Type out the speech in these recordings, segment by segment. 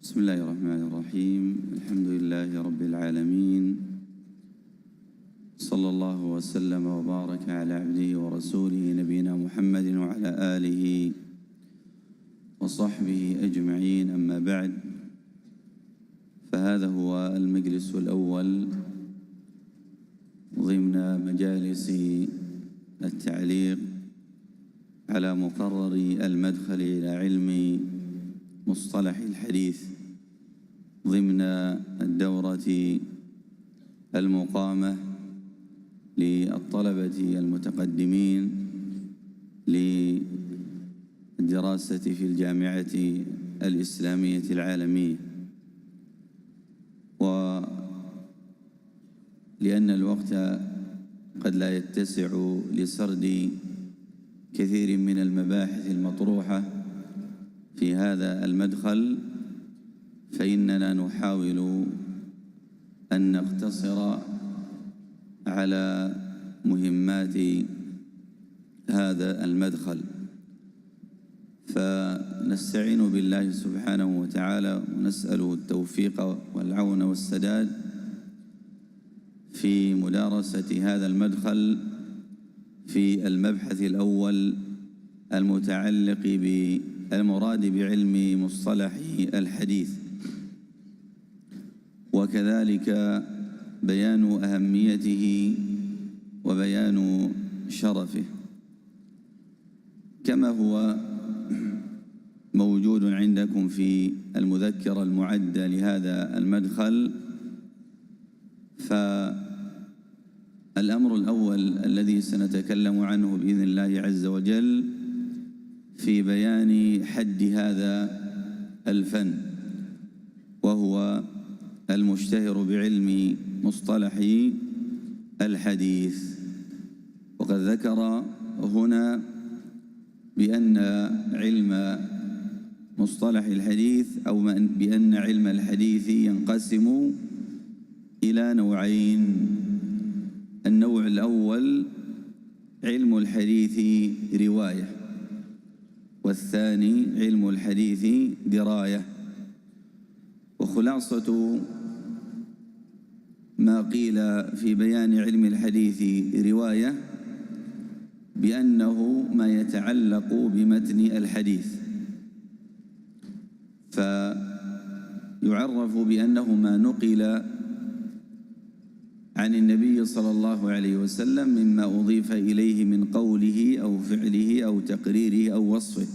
بسم الله الرحمن الرحيم. الحمد لله رب العالمين، صلى الله وسلم وبارك على عبده ورسوله نبينا محمد وعلى آله وصحبه أجمعين. أما بعد، فهذا هو المجلس الأول ضمن مجالس التعليق على مقرر المدخل إلى علم مصطلح الحديث ضمن الدورة المقامة للطلبة المتقدمين للدراسة في الجامعة الإسلامية العالمية. ولأن الوقت قد لا يتسع لسرد كثير من المباحث المطروحة في هذا المدخل، فإننا نحاول أن نقتصر على مهمات هذا المدخل، فنستعين بالله سبحانه وتعالى ونسأله التوفيق والعون والسداد في مدارسة هذا المدخل في المبحث الأول المتعلق بالمراد بعلم مصطلح الحديث، وكذلك بيان أهميته وبيان شرفه، كما هو موجود عندكم في المذكرة المعدة لهذا المدخل. فالأمر الأول الذي سنتكلم عنه بإذن الله عز وجل في بيان حد هذا الفن، وهو المشتهر بعلم مصطلح الحديث. وقد ذكر هنا بأن علم مصطلح الحديث أو بأن علم الحديث ينقسم إلى نوعين. النوع الأول علم الحديث رواية، والثاني علم الحديث دراية. وخلاصة ما قيل في بيان علم الحديث رواية بأنه ما يتعلق بمتن الحديث، فيعرف بأنه ما نقل عن النبي صلى الله عليه وسلم مما أضيف إليه من قوله أو فعله أو تقريره أو وصفه.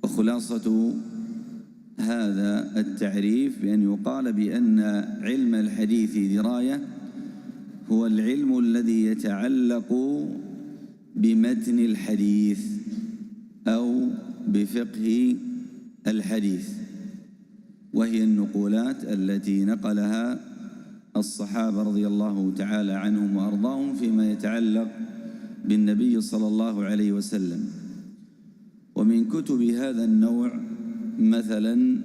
وخلاصة هذا التعريف بأن يقال بأن علم الحديث دراية هو العلم الذي يتعلق بمتن الحديث أو بفقه الحديث، وهي النقولات التي نقلها الصحابة رضي الله تعالى عنهم وأرضاهم فيما يتعلق بالنبي صلى الله عليه وسلم. ومن كتب هذا النوع مثلا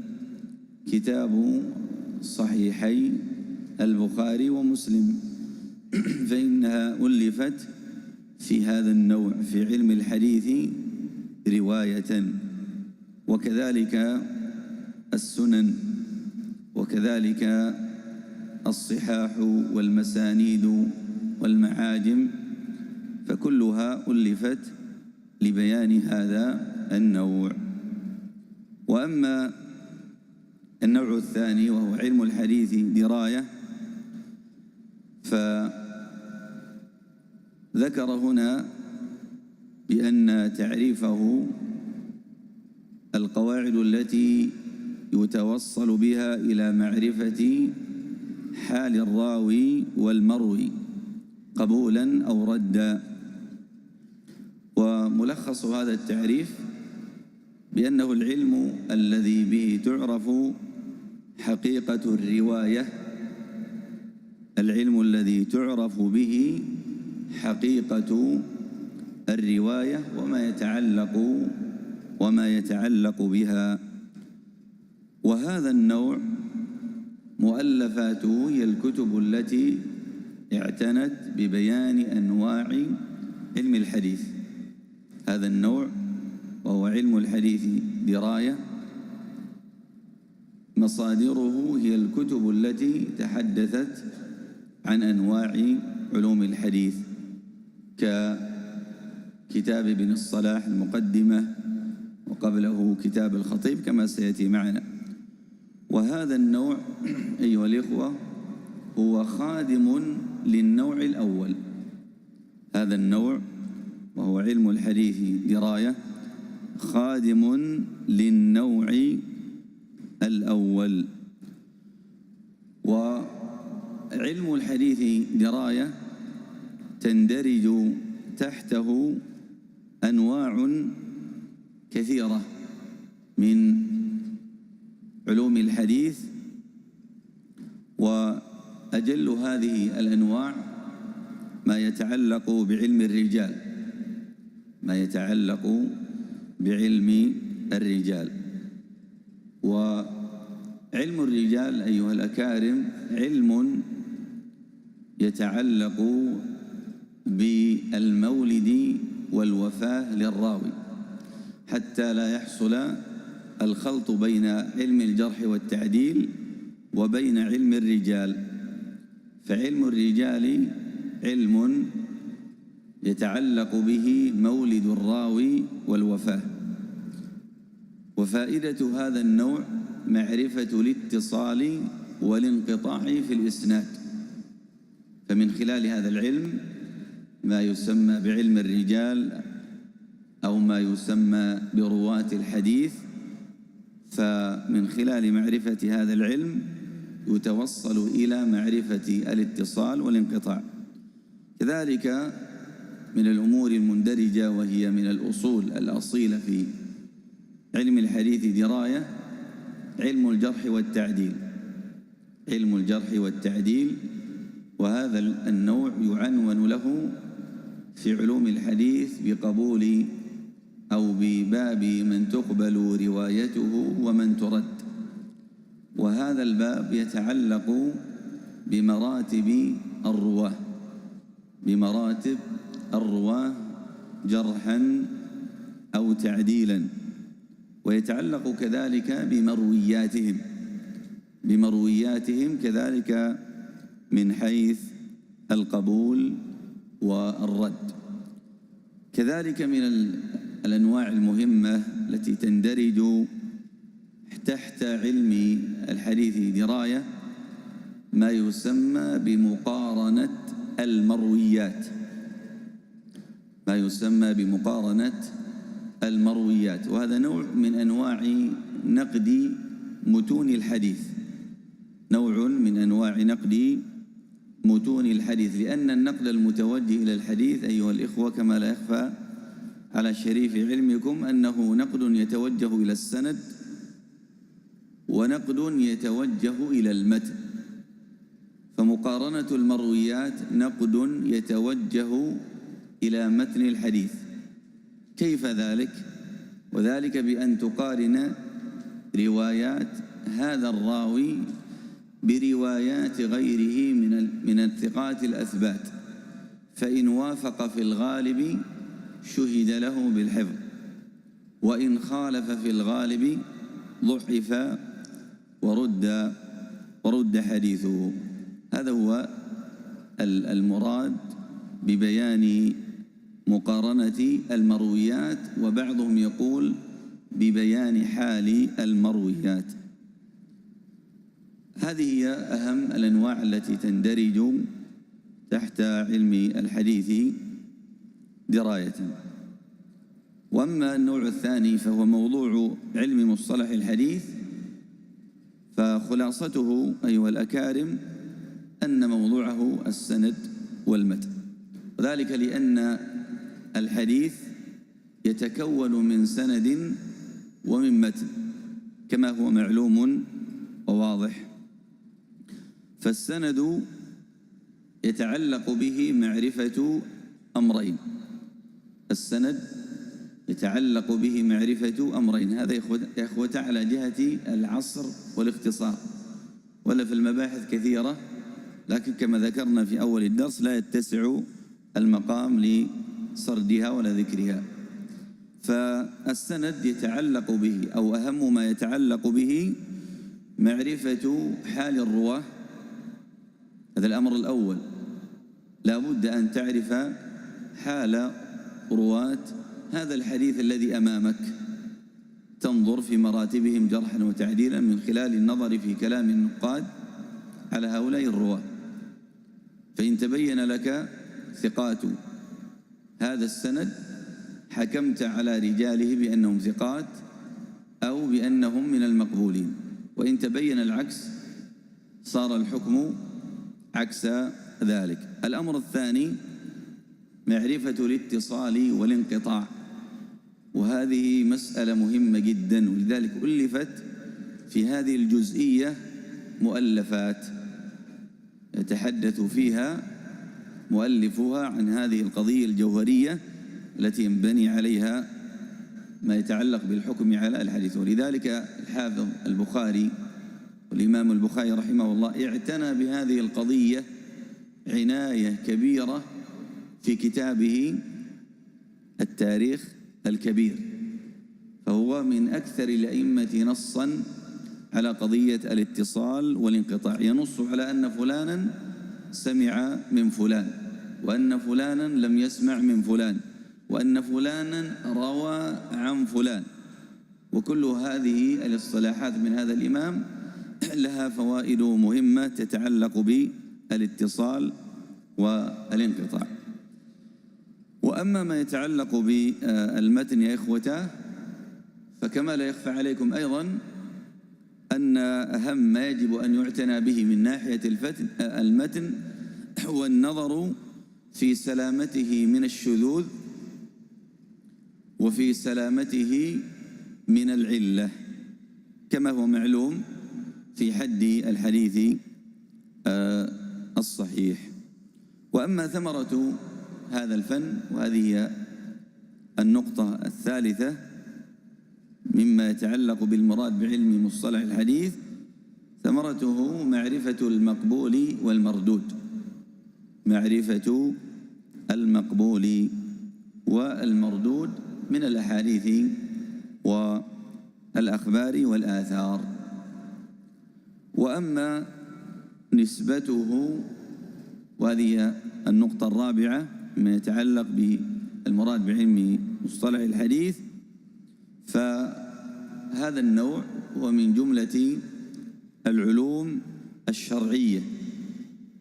كتاب صحيحي البخاري ومسلم، فإنها ألفت في هذا النوع في علم الحديث رواية، وكذلك السنن، وكذلك الصحاح والمسانيد والمعاجم، فكلها ألفت لبيان هذا النوع. وأما النوع الثاني وهو علم الحديث دراية، فذكر هنا بأن تعريفه القواعد التي يتوصل بها إلى معرفة حال الراوي والمروي قبولا أو ردا. وملخص هذا التعريف بأنه العلم الذي به تعرف حقيقة الرواية، العلم الذي تعرف به حقيقة الرواية وما يتعلق بها. وهذا النوع مؤلفاته هي الكتب التي اعتنت ببيان أنواع علم الحديث. هذا النوع وهو علم الحديث دراية مصادره هي الكتب التي تحدثت عن أنواع علوم الحديث، ككتاب ابن الصلاح المقدمة، وقبله كتاب الخطيب كما سيأتي معنا. وهذا النوع أيها الإخوة هو خادم للنوع الأول. هذا النوع وهو علم الحديث دراية خادم للنوع الأول. وعلم الحديث دراية تندرج تحته أنواع كثيرة من علوم الحديث، وأجل هذه الأنواع ما يتعلق بعلم الرجال، ما يتعلق بعلم الرجال. وعلم الرجال أيها الأكارم علم يتعلق بالمولد والوفاة للراوي، حتى لا يحصل الخلط بين علم الجرح والتعديل وبين علم الرجال. فعلم الرجال علم يتعلق به مولد الراوي والوفاة. وفائدة هذا النوع معرفة الاتصال والانقطاع في الإسناد. فمن خلال هذا العلم ما يسمى بعلم الرجال أو ما يسمى برواة الحديث، فمن خلال معرفة هذا العلم يتوصل إلى معرفة الاتصال والانقطاع. كذلك من الأمور المندرجة وهي من الأصول الأصيلة في علم الحديث دراية علم الجرح والتعديل. علم الجرح والتعديل، وهذا النوع يعنون له في علوم الحديث بقبول أو بباب من تقبل روايته ومن ترد. وهذا الباب يتعلق بمراتب الرواة، بمراتب الرواة جرحا أو تعديلا، ويتعلق كذلك بمروياتهم كذلك من حيث القبول والرد. كذلك من الأنواع المهمة التي تندرج تحت علم الحديث دراية ما يسمى بمقارنة المرويات، ما يسمى بمقارنة المرويات. وهذا نوع من أنواع نقد متون الحديث، نوع من أنواع نقد متون الحديث، لأن النقد المتوجه إلى الحديث أيها الإخوة كما لا يخفى على شريف علمكم أنه نقد يتوجه إلى السند ونقد يتوجه إلى المتن. فمقارنة المرويات نقد يتوجه إلى متن الحديث. كيف ذلك؟ وذلك بأن تقارن روايات هذا الراوي بروايات غيره من الثقات الأثبات، فإن وافق في الغالب شهد له بالحفظ، وإن خالف في الغالب ضعف ورد حديثه. هذا هو المراد ببيان مقارنة المرويات، وبعضهم يقول ببيان حال المرويات. هذه هي أهم الأنواع التي تندرج تحت علم الحديث دراية. وأما النوع الثاني فهو موضوع علم مصطلح الحديث، فخلاصته أيها الأكارم أن موضوعه السند والمتن، وذلك لأن الحديث يتكون من سند ومن متن كما هو معلوم وواضح. فالسند يتعلق به معرفة أمرين، السند يتعلق به معرفة أمرين. هذا يا إخوة على جهة العصر والاختصار، ولا في المباحث كثيرة، لكن كما ذكرنا في أول الدرس لا يتسع المقام لسردها ولا ذكرها. فالسند يتعلق به أو أهم ما يتعلق به معرفة حال الرواة، هذا الأمر الأول، لا بد أن تعرف حال رواة هذا الحديث الذي أمامك، تنظر في مراتبهم جرحا وتعديلا من خلال النظر في كلام النقاد على هؤلاء الرواة. فإن تبين لك ثقات هذا السند حكمت على رجاله بأنهم ثقات أو بأنهم من المقبولين، وإن تبين العكس صار الحكم عكس ذلك. الأمر الثاني معرفة الاتصال والانقطاع، وهذه مسألة مهمة جدا، ولذلك ألفت في هذه الجزئية مؤلفات يتحدث فيها مؤلفها عن هذه القضية الجوهرية التي ينبني عليها ما يتعلق بالحكم على الحديث. ولذلك الحافظ البخاري والإمام البخاري رحمه الله اعتنى بهذه القضية عناية كبيرة في كتابه التاريخ الكبير، فهو من أكثر الأئمة نصا على قضية الاتصال والانقطاع، ينص على أن فلانا سمع من فلان، وأن فلانا لم يسمع من فلان، وأن فلانا روى عن فلان، وكل هذه الاصطلاحات من هذا الإمام لها فوائد مهمة تتعلق بالاتصال والانقطاع. وأما ما يتعلق بالمتن يا إخوته، فكما لا يخفى عليكم أيضا أن أهم ما يجب أن يعتنى به من ناحية المتن هو النظر في سلامته من الشذوذ وفي سلامته من العلة، كما هو معلوم في حد الحديث الصحيح. وأما ثمرة هذا الفن، وهذه هي النقطة الثالثة مما يتعلق بالمراد بعلم مصطلح الحديث، ثمرته معرفة المقبول والمردود، معرفة المقبول والمردود من الأحاديث والأخبار والآثار. وأما نسبته، وهذه النقطة الرابعة ما يتعلق بالمراد بعلم مصطلح الحديث، فهذا النوع هو من جملة العلوم الشرعية،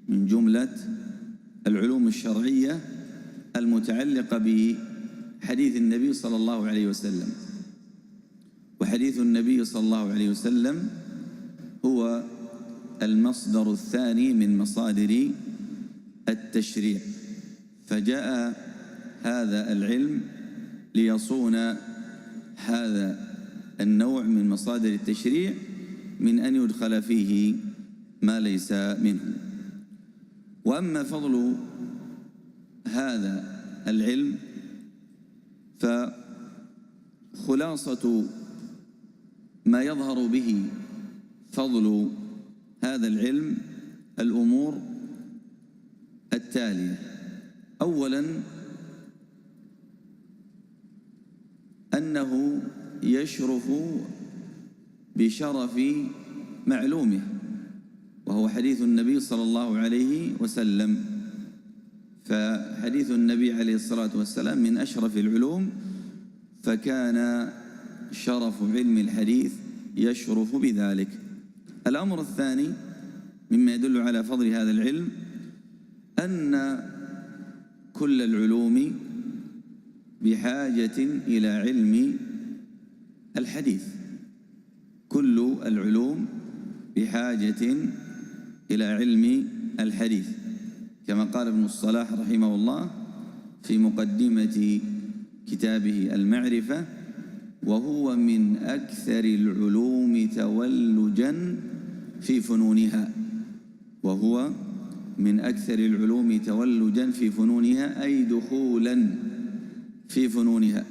من جملة العلوم الشرعية المتعلقة بحديث النبي صلى الله عليه وسلم. وحديث النبي صلى الله عليه وسلم هو المصدر الثاني من مصادر التشريع، فجاء هذا العلم ليصون هذا النوع من مصادر التشريع من أن يدخل فيه ما ليس منه. وأما فضل هذا العلم فخلاصة ما يظهر به فضل هذا العلم الأمور التالية: أولا أنه يشرف بشرف معلومه، وهو حديث النبي صلى الله عليه وسلم، فحديث النبي عليه الصلاة والسلام من أشرف العلوم، فكان شرف علم الحديث يشرف بذلك. الأمر الثاني مما يدل على فضل هذا العلم أن كل العلوم بحاجة إلى علم الحديث، كل العلوم بحاجة إلى علم الحديث، كما قال ابن الصلاح رحمه الله في مقدمة كتابه المعرفة: وهو من أكثر العلوم تولجا في فنونها، وهو من أكثر العلوم تولجا في فنونها، أي دخولا في فنونها.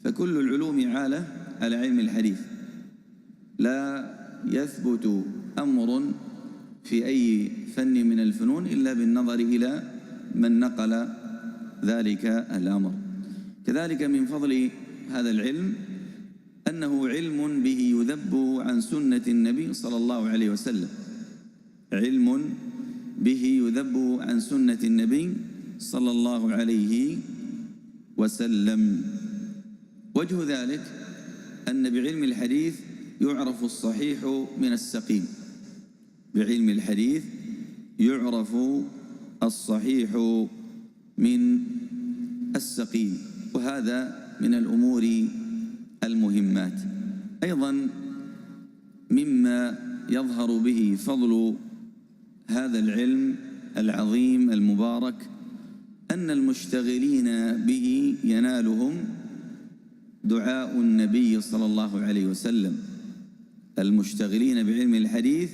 فكل العلوم عالة على علم الحديث، لا يثبت أمر في أي فن من الفنون إلا بالنظر إلى من نقل ذلك الأمر. كذلك من فضل هذا العلم أنه علم به يذب عن سنة النبي صلى الله عليه وسلم، علم به يذب عن سنة النبي صلى الله عليه وسلم. وجه ذلك أن بعلم الحديث يعرف الصحيح من السقيم، بعلم الحديث يعرف الصحيح من السقيم، وهذا من الأمور المهمات. أيضا مما يظهر به فضل هذا العلم العظيم المبارك أن المشتغلين به ينالهم دعاء النبي صلى الله عليه وسلم. المشتغلين بعلم الحديث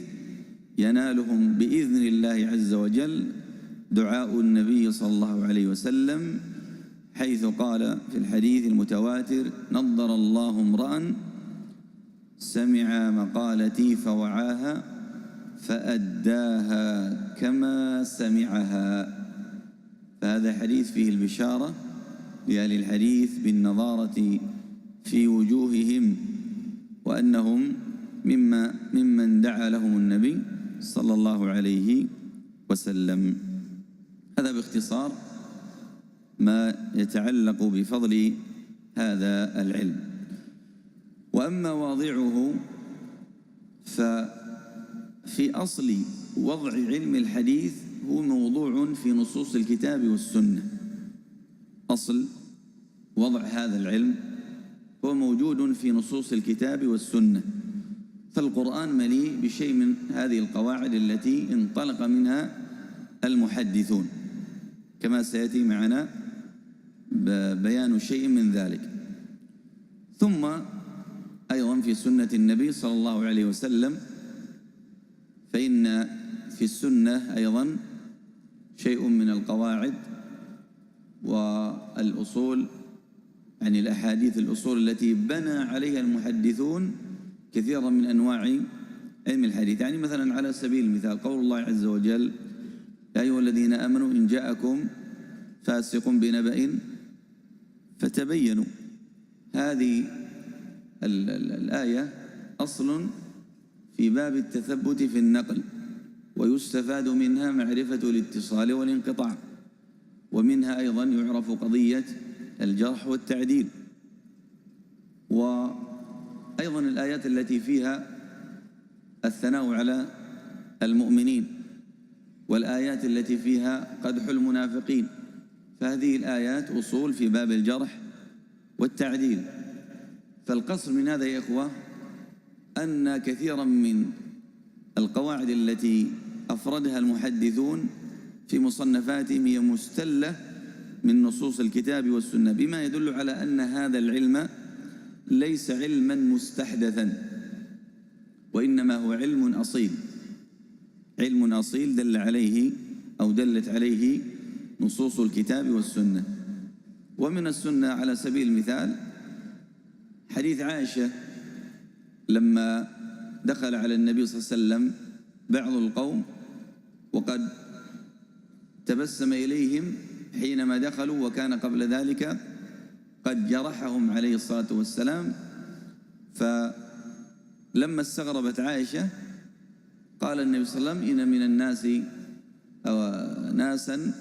ينالهم بإذن الله عز وجل دعاء النبي صلى الله عليه وسلم، حيث قال في الحديث المتواتر: نضر الله امرأ سمع مقالتي فوعاها فأداها كما سمعها. فهذا حديث فيه البشارة لأهل الحديث بالنضارة في وجوههم، وأنهم ممن دعا لهم النبي صلى الله عليه وسلم. هذا باختصار ما يتعلق بفضل هذا العلم. وأما واضعه ففي أصل وضع علم الحديث هو موضوع في نصوص الكتاب والسنة. أصل وضع هذا العلم هو موجود في نصوص الكتاب والسنة، فالقرآن مليء بشيء من هذه القواعد التي انطلق منها المحدثون، كما سيأتي معنا بيان شيء من ذلك. ثم أيضا في سنة النبي صلى الله عليه وسلم، فإن في السنة أيضا شيء من القواعد والأصول، يعني الأحاديث الأصول التي بنى عليها المحدثون كثيرا من أنواع علم الحديث. يعني مثلا على سبيل المثال قول الله عز وجل: يا أيها الذين آمنوا إن جاءكم فاسق بنبأ فتبينوا. هذه الآية أصل في باب التثبت في النقل، ويستفاد منها معرفة الاتصال والانقطاع، ومنها أيضا يعرف قضية الجرح والتعديل. وأيضا الآيات التي فيها الثناء على المؤمنين، والآيات التي فيها قدح المنافقين، فهذه الآيات أصول في باب الجرح والتعديل. فالقصد من هذا يا إخوة أن كثيرا من القواعد التي أفردها المحدثون في مصنفاتهم هي مستلة من نصوص الكتاب والسنة، بما يدل على أن هذا العلم ليس علما مستحدثا، وإنما هو علم أصيل، علم أصيل دل عليه أو دلت عليه نصوص الكتاب والسنة. ومن السنة على سبيل المثال حديث عائشة لما دخل على النبي صلى الله عليه وسلم بعض القوم، وقد تبسم إليهم حينما دخلوا، وكان قبل ذلك قد جرحهم عليه الصلاة والسلام. فلما استغربت عائشة قال النبي صلى الله عليه وسلم: إن من الناس ناسا،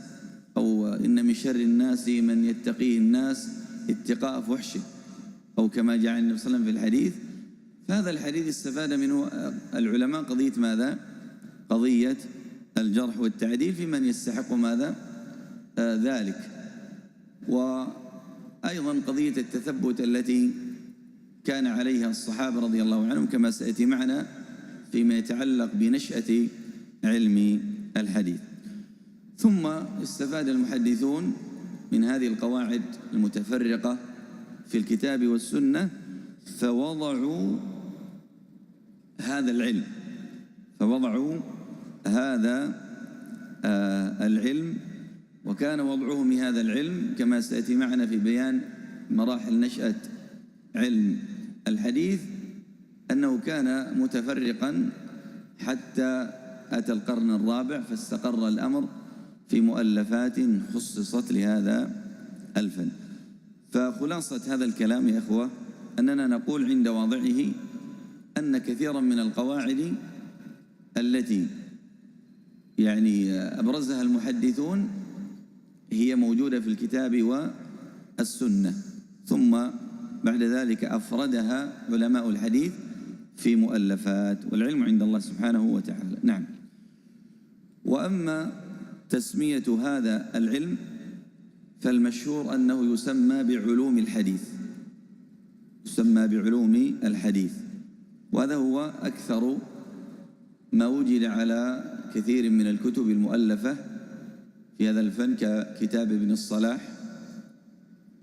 أو إن من شر الناس من يتقيه الناس اتقاء فحشه، أو كما جاء النبي صلى الله عليه وسلم في الحديث. فهذا الحديث استفاد منه العلماء قضية ماذا؟ قضية الجرح والتعديل في من يستحق ماذا؟ ذلك. وأيضا قضية التثبت التي كان عليها الصحابة رضي الله عنهم، كما سيأتي معنا فيما يتعلق بنشأة علم الحديث. ثم استفاد المحدثون من هذه القواعد المتفرقة في الكتاب والسنة، فوضعوا هذا العلم، العلم، وكان وضعهم هذا العلم كما سيأتي معنا في بيان مراحل نشأة علم الحديث، أنه كان متفرقا حتى أتى القرن الرابع، فاستقر الأمر في مؤلفات خصصت لهذا الفن. فخلاصة هذا الكلام يا إخوة أننا نقول عند واضعه أن كثيرا من القواعد التي يعني أبرزها المحدثون هي موجودة في الكتاب والسنة، ثم بعد ذلك أفردها علماء الحديث في مؤلفات، والعلم عند الله سبحانه وتعالى. نعم. وأما تسمية هذا العلم فالمشهور أنه يسمى بعلوم الحديث، يسمى بعلوم الحديث، وهذا هو أكثر ما وجد على كثير من الكتب المؤلفة في هذا الفن، ككتاب ابن الصلاح،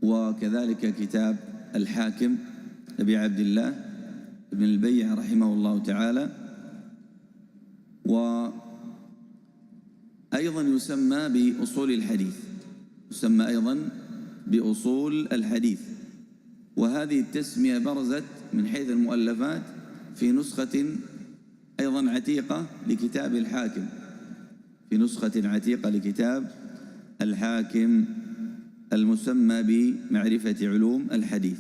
وكذلك كتاب الحاكم أبي عبد الله ابن البيع رحمه الله تعالى، وأيضا يسمى بأصول الحديث، يسمى أيضا بأصول الحديث. وهذه التسمية برزت من حيث المؤلفات في نسخة أيضا عتيقة لكتاب الحاكم، في نسخة عتيقة لكتاب الحاكم المسمى بمعرفة علوم الحديث.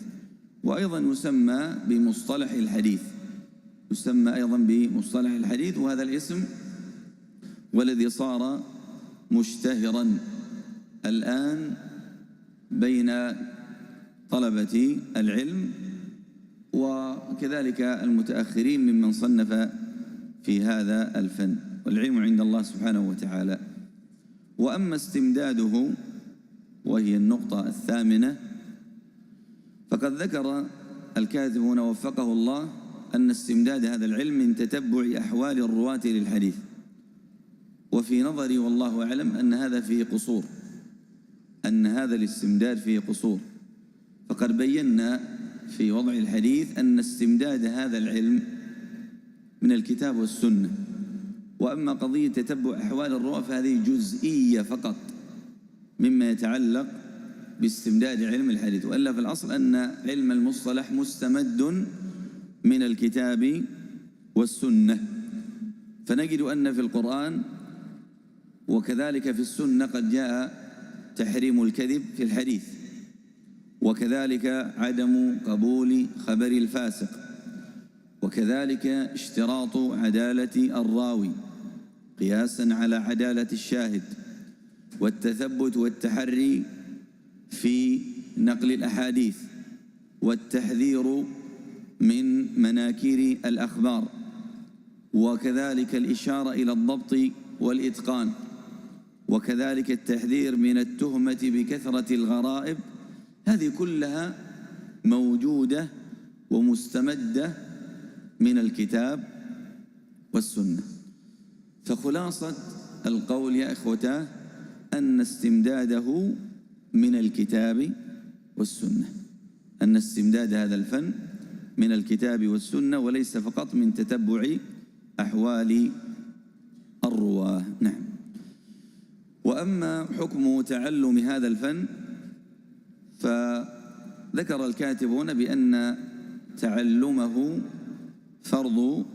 وأيضا يسمى بمصطلح الحديث، يسمى أيضا بمصطلح الحديث، وهذا الاسم والذي صار مشتهرا الآن بين طلبة العلم وكذلك المتأخرين ممن صنف في هذا الفن، والعلم عند الله سبحانه وتعالى. وأما استمداده وهي النقطة الثامنة، فقد ذكر الكاتب هنا وفقه الله أن استمداد هذا العلم من تتبع أحوال الرواة للحديث، وفي نظري والله أعلم أن هذا فيه قصور، أن هذا الاستمداد فيه قصور. فقد بينا في وضع الحديث أن استمداد هذا العلم من الكتاب والسنة، وأما قضية تتبع أحوال الرواة فهذه جزئية فقط مما يتعلق باستمداد علم الحديث، وإلا في الأصل أن علم المصطلح مستمد من الكتاب والسنة. فنجد أن في القرآن وكذلك في السنة قد جاء تحريم الكذب في الحديث، وكذلك عدم قبول خبر الفاسق، وكذلك اشتراط عدالة الراوي قياسا على عدالة الشاهد، والتثبت والتحري في نقل الأحاديث، والتحذير من مناكير الأخبار، وكذلك الإشارة إلى الضبط والإتقان، وكذلك التحذير من التهمة بكثرة الغرائب. هذه كلها موجودة ومستمدة من الكتاب والسنة. فخلاصة القول يا إخوتاه أن استمداده من الكتاب والسنة، أن استمداد هذا الفن من الكتاب والسنة، وليس فقط من تتبع أحوال الرواة. نعم. وأما حكم تعلم هذا الفن فذكر الكاتبون بأن تعلمه فرض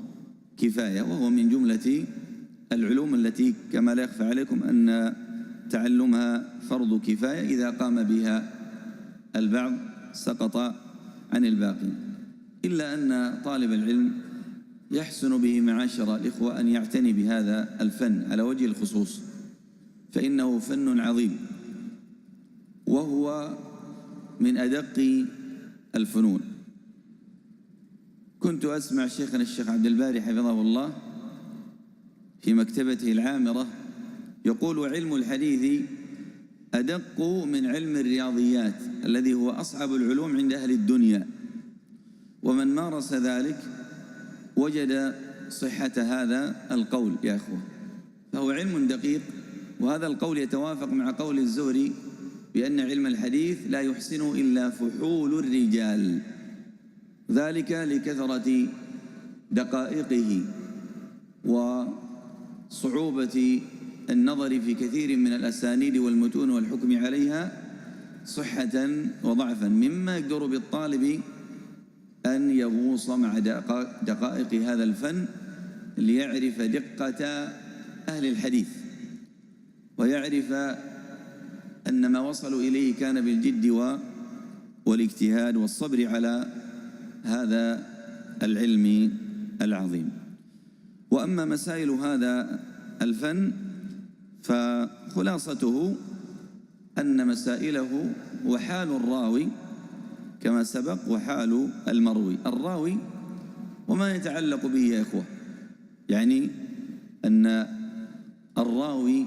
كفاية، وهو من جملة العلوم التي كما لا يخفى عليكم أن تعلمها فرض كفاية، إذا قام بها البعض سقط عن الباقي، إلا أن طالب العلم يحسن به معاشر الإخوة أن يعتني بهذا الفن على وجه الخصوص، فإنه فن عظيم، وهو من أدق الفنون. كنت أسمع شيخنا الشيخ عبد الباري حفظه الله في مكتبته العامرة يقول: علم الحديث أدق من علم الرياضيات الذي هو أصعب العلوم عند أهل الدنيا، ومن مارس ذلك وجد صحة هذا القول يا أخوة، فهو علم دقيق. وهذا القول يتوافق مع قول الزهري بأن علم الحديث لا يحسنه إلا فحول الرجال، ذلك لكثرة دقائقه وصعوبة النظر في كثير من الأسانيد والمتون والحكم عليها صحة وضعفا، مما يقدر بالطالب أن يغوص مع دقائق هذا الفن ليعرف دقة أهل الحديث، ويعرف أن ما وصلوا إليه كان بالجد والاجتهاد والصبر على هذا العلم العظيم. وأما مسائل هذا الفن فخلاصته أن مسائله وحال الراوي كما سبق وحال المروي. الراوي وما يتعلق به يا إخوة، يعني أن الراوي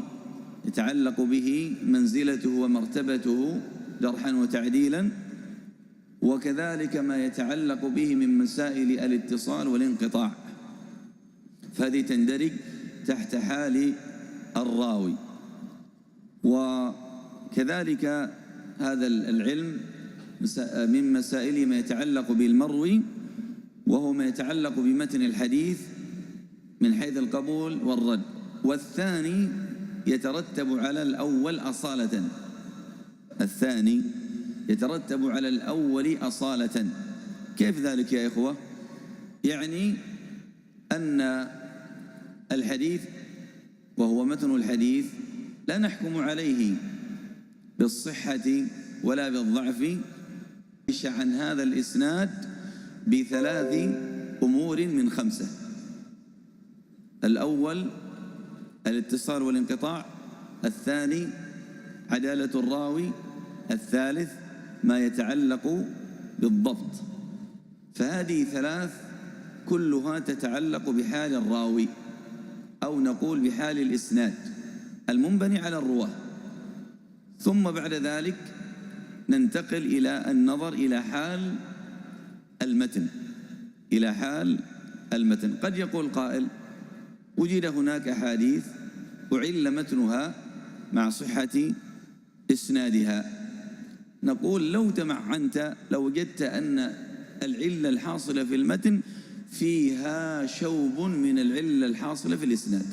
يتعلق به منزلته ومرتبته جرحا وتعديلا، وكذلك ما يتعلق به من مسائل الاتصال والانقطاع، فهذه تندرج تحت حال الراوي. وكذلك هذا العلم من مسائل ما يتعلق بالمروي، وهو ما يتعلق بمتن الحديث من حيث القبول والرد، والثاني يترتب على الأول أصالة. الثاني يترتب على الأول أصالة. كيف ذلك يا إخوة؟ يعني أن الحديث وهو متن الحديث لا نحكم عليه بالصحة ولا بالضعف عن هذا الإسناد بثلاث أمور من 5. الأول الاتصال والانقطاع، الثاني عدالة الراوي، الثالث ما يتعلق بالضبط. فهذه 3 كلها تتعلق بحال الراوي، أو نقول بحال الإسناد المنبني على الرواة. ثم بعد ذلك ننتقل إلى النظر إلى حال المتن، إلى حال المتن. قد يقول قائل: وجد هناك أحاديث أعل متنها مع صحة إسنادها. نقول لو تمعنت لوجدت أن العلة الحاصلة في المتن فيها شوب من العلة الحاصلة في الإسناد،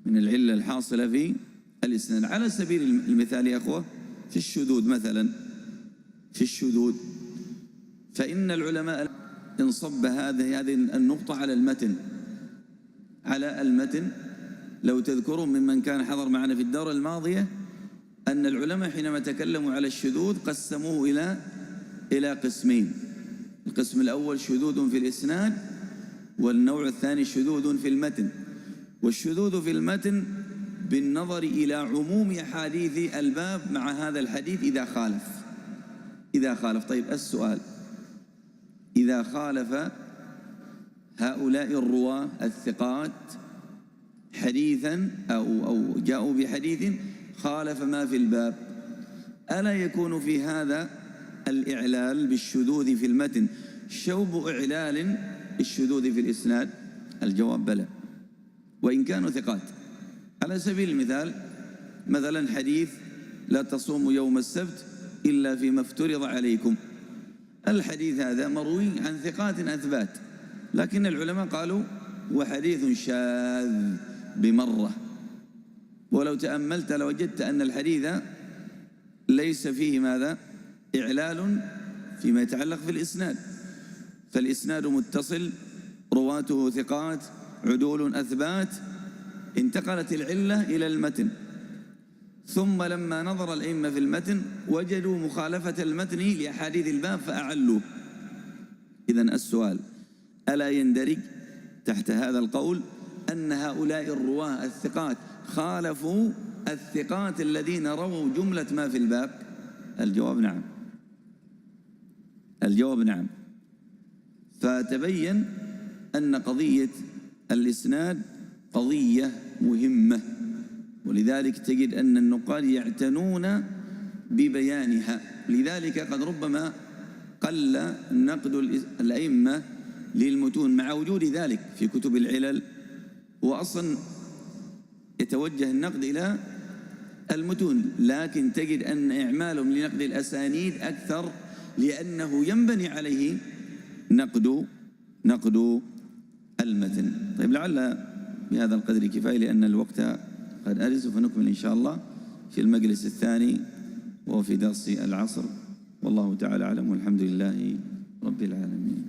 من العلة الحاصلة في الإسناد. على سبيل المثال يا أخوة، في الشذوذ مثلا، في الشذوذ فإن العلماء انصب هذه النقطة على المتن، على المتن. لو تذكرون ممن كان حضر معنا في الدورة الماضية أن العلماء حينما تكلموا على الشذوذ قسموه إلى قسمين. القسم الأول شذوذ في الإسناد، والنوع الثاني شذوذ في المتن. والشذوذ في المتن بالنظر إلى عموم أحاديث الباب مع هذا الحديث إذا خالف. طيب السؤال: إذا خالف هؤلاء الرواة الثقات حديثا أو جاءوا بحديث خالف ما في الباب، ألا يكون في هذا الإعلال بالشذوذ في المتن شوب إعلال الشذوذ في الإسناد؟ الجواب بلى، وإن كانوا ثقات. على سبيل المثال مثلا حديث: لا تصوموا يوم السبت إلا فيما افترض عليكم. الحديث هذا مروي عن ثقات أثبات، لكن العلماء قالوا وحديث شاذ بمرة. ولو تأملت لوجدت أن الحديث ليس فيه ماذا؟ إعلال فيما يتعلق في الإسناد، فالإسناد متصل، رواته ثقات عدول أثبات. انتقلت العلة إلى المتن، ثم لما نظر الأئمة في المتن وجدوا مخالفة المتن لأحاديث الباب فأعلوه. إذن السؤال: ألا يندرج تحت هذا القول أن هؤلاء الرواة الثقات خالفوا الثقات الذين رووا جملة ما في الباب؟ الجواب نعم. الجواب نعم. فتبين أن قضية الإسناد قضية مهمة، ولذلك تجد أن النقاد يعتنون ببيانها. لذلك قد ربما قل نقد الأئمة للمتون مع وجود ذلك في كتب العلل، وأصلا يتوجه النقد إلى المتون، لكن تجد أن إعمالهم لنقد الأسانيد أكثر، لأنه ينبني عليه نقد المتن. طيب لعل بهذا القدر كفاية، لأن الوقت قد أرز، فنكمل إن شاء الله في المجلس الثاني وهو في درس العصر. والله تعالى أعلم، والحمد لله رب العالمين.